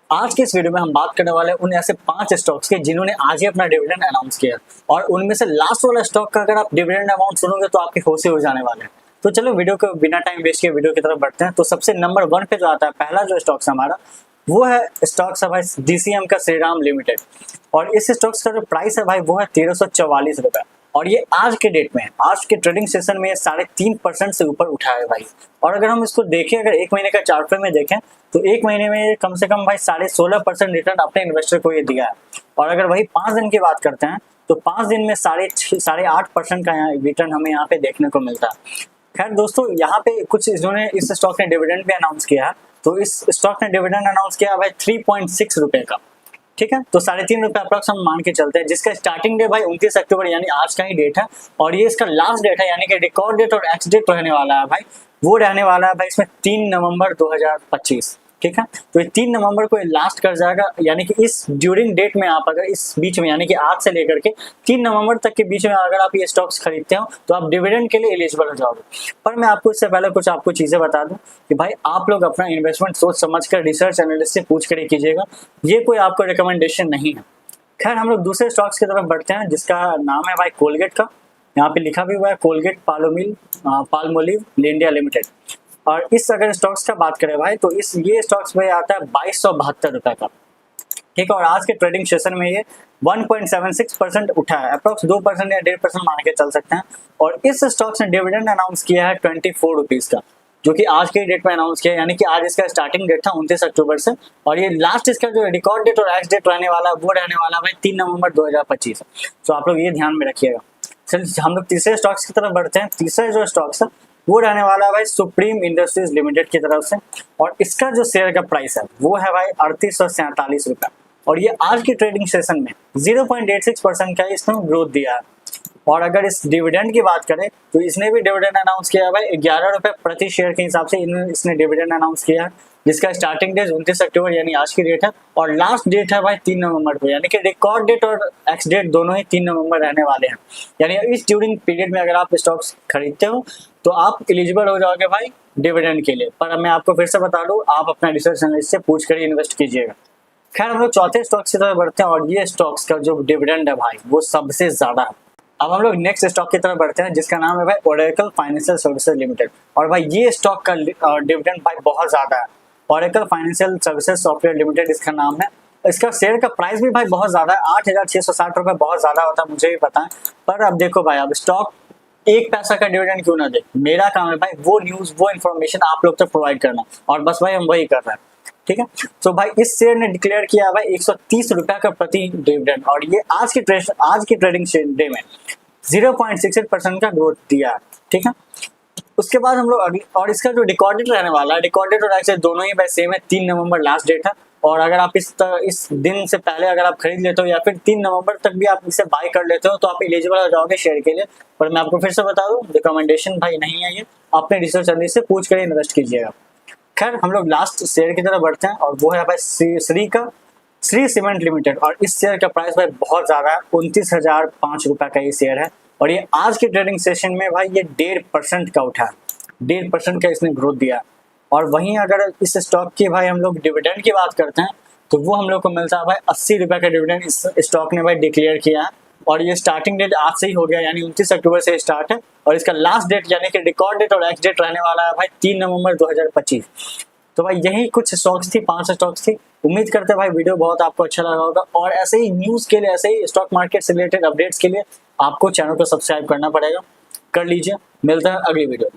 आज के इस वीडियो में हम बात करने वाले हैं उन ऐसे 5 स्टॉक्स के जिन्होंने आज ही अपना डिविडेंड अनाउंस किया और उनमें से लास्ट वाला स्टॉक का अगर आप डिविडेंड अमाउंट सुनोगे तो आपके होश हो जाने वाले हैं। तो चलो वीडियो को बिना टाइम वेस्ट किए वीडियो की तरफ बढ़ते हैं। तो सबसे नंबर 1 पे जो आता है पहला जो स्टॉक्स हमारा वो है स्टॉक्स है भाई डीसीएम का श्रीराम लिमिटेड और इस स्टॉक्स का जो प्राइस है भाई वो है 1344 रुपए और ये आज के डेट में आज के ट्रेडिंग सेशन में 3.5% से ऊपर उठा है भाई। और अगर हम इसको देखें अगर एक महीने का चार्ट में देखें तो एक महीने में कम से कम भाई 16.5% रिटर्न अपने इन्वेस्टर को ये दिया है। और अगर वही 5 दिन की बात करते हैं तो 5 दिन में 8.5% का रिटर्न हमें यहाँ पे देखने को मिलता है। खैर दोस्तों यहाँ पे कुछ इन्होंने इस स्टॉक ने डिविडेंड भी अनाउंस किया है। तो इस स्टॉक ने डिविडेंड अनाउंस किया भाई 3.6 रुपए का, ठीक है। तो 3.5 रुपए अप्रॉक्स हम मान के चलते हैं, जिसका स्टार्टिंग डेट भाई 29 अक्टूबर यानी आज का ही डेट है और ये इसका लास्ट डेट है यानी कि रिकॉर्ड डेट और एक्स डेट रहने वाला है भाई वो रहने वाला है भाई इसमें 3 नवंबर 2025, ठीक है। तो ये 3 नवंबर को लास्ट कर जाएगा यानी कि इस ड्यूरिंग डेट में आप अगर इस बीच में यानी कि आज से लेकर के 3 नवंबर तक के बीच में अगर आप ये स्टॉक्स खरीदते हो तो आप डिविडेंड के लिए एलिजिबल हो जाओगे। पर मैं आपको इससे पहले कुछ आपको चीजें बता दूं कि भाई आप लोग अपना इन्वेस्टमेंट सोच समझकर रिसर्च एनालिस्ट से पूछ कर कीजिएगा, ये कोई आपको रिकमेंडेशन नहीं है। खैर हम लोग दूसरे स्टॉक्स की तरफ बढ़ते हैं जिसका नाम है भाई कोलगेट का। यहाँ पे लिखा भी हुआ है कोलगेट पाल्मोलिव इंडिया लिमिटेड। और इस अगर स्टॉक्स का बात करें भाई तो ये स्टॉक्स में आता है 2272 रुपए का, ठीक है। और आज के ट्रेडिंग सेशन में ये 1.76% उठा है, अप्रोक्स 2% या 1.5% मान के चल सकते हैं। और इस स्टॉक्स ने डिविडेंड अनाउंस किया है 24 रुपीज का, जो कि आज के डेट में अनाउंस किया है यानी कि आज इसका स्टार्टिंग डेट था 29 अक्टूबर से और ये लास्ट इसका जो रिकॉर्ड डेट और एक्स डेट रहने वाला वो रहने वाला भाई 3 नवंबर 2025। तो आप लोग ये ध्यान में रखिएगा। चलिए हम लोग तीसरे स्टॉक्स की तरफ बढ़ते हैं। तीसरा जो स्टॉक्स है वो रहने वाला है भाई सुप्रीम इंडस्ट्रीज लिमिटेड की तरफ से और इसका जो शेयर का प्राइस है वो है भाई 3847 रुपए और ये आज की ट्रेडिंग सेशन में 0.86% का इसने ग्रोथ दिया है। और अगर इस डिविडेंड की बात करें तो इसने भी डिविडेंड अनाउंस किया है भाई 11 रुपए प्रति शेयर के हिसाब से इसने डिविडेंड अनाउंस किया है, जिसका स्टार्टिंग डेट 29 अक्टूबर यानी आज की डेट है और लास्ट डेट है भाई 3 नवंबर को, यानी कि रिकॉर्ड डेट और एक्स डेट दोनों ही 3 नवंबर रहने वाले हैं। यानी इस ड्यूरिंग पीरियड में अगर आप स्टॉक्स खरीदते हो तो आप एलिजिबल हो जाओगे भाई डिविडेंड के लिए। पर मैं आपको फिर से बता दूं आप अपना रिसर्च एनालिस्ट से पूछ कर इन्वेस्ट कीजिएगा। खैर हम लोग चौथे स्टॉक्स की तरफ बढ़ते हैं और ये स्टॉक्स का जो डिविडेंड है भाई वो सबसे ज्यादा है। अब हम लोग नेक्स्ट स्टॉक की तरफ बढ़ते हैं जिसका नाम है भाई ओरेकल फाइनेंशियल सर्विसेज लिमिटेड और भाई ये स्टॉक का डिविडेंड भाई बहुत ज्यादा है। Oracle financial services software limited इसका नाम है। इसका शेयर का प्राइस भी भाई बहुत ज्यादा है, 8,660 रुपए बहुत ज्यादा होता है मुझे भी पता है। पर अब देखो भाई अब स्टॉक 1 पैसा का डिविडेंड क्यों ना दे, मेरा काम है भाई वो न्यूज वो इन्फॉर्मेशन आप लोग तक प्रोवाइड करना और बस भाई हम वही कर रहे हैं, ठीक है। तो भाई इस शेयर ने डिक्लेयर किया भाई 130 रुपए का प्रति डिविडेंड और ये आज की ट्रेडिंग डे में 0.68% का ग्रोथ दिया है, ठीक है। उसके बाद हम लोग अगली और इसका जो रिकॉर्डेड रहने वाला है रिकॉर्डेड और एक्चुअली दोनों ही भाई सेम है, 3 नवंबर लास्ट डेट है। और अगर आप इस दिन से पहले अगर आप खरीद लेते हो या फिर 3 नवंबर तक भी आप इसे बाय कर लेते हो तो आप एलिजिबल हो जाओगे शेयर के लिए। पर मैं आपको फिर से बता दूं रिकमेंडेशन भाई नहीं है, ये अपने रिसर्च एनालिस्ट से पूछ कर इन्वेस्ट कीजिएगा। खैर हम लोग लास्ट शेयर की तरफ बढ़ते हैं और वो है भाई श्री सीमेंट लिमिटेड और इस शेयर का प्राइस भाई बहुत ज्यादा है, 29,005 रुपए का ये शेयर है और ये आज के ट्रेडिंग सेशन में भाई ये 1.5% का उठा है, 1.5% का इसने ग्रोथ दिया। और वहीं अगर इस स्टॉक की भाई हम लोग डिविडेंड की बात करते हैं तो वो हम लोग को मिलता है भाई 80 रुपए का डिविडेंड इस स्टॉक ने भाई डिक्लेयर किया है और ये स्टार्टिंग डेट आज से ही हो गया यानी 29 अक्टूबर से स्टार्ट है और इसका लास्ट डेट यानी कि रिकॉर्ड डेट और एक्स डेट रहने वाला है भाई 3 नवंबर 2025। तो भाई यही कुछ स्टॉक्स थी, 5 स्टॉक्स थी। उम्मीद करते हैं भाई वीडियो बहुत आपको अच्छा लगा होगा और ऐसे ही न्यूज के लिए ऐसे ही स्टॉक मार्केट से रिलेटेड अपडेट्स के लिए आपको चैनल को सब्सक्राइब करना पड़ेगा, कर लीजिए। मिलते हैं अगली वीडियो में।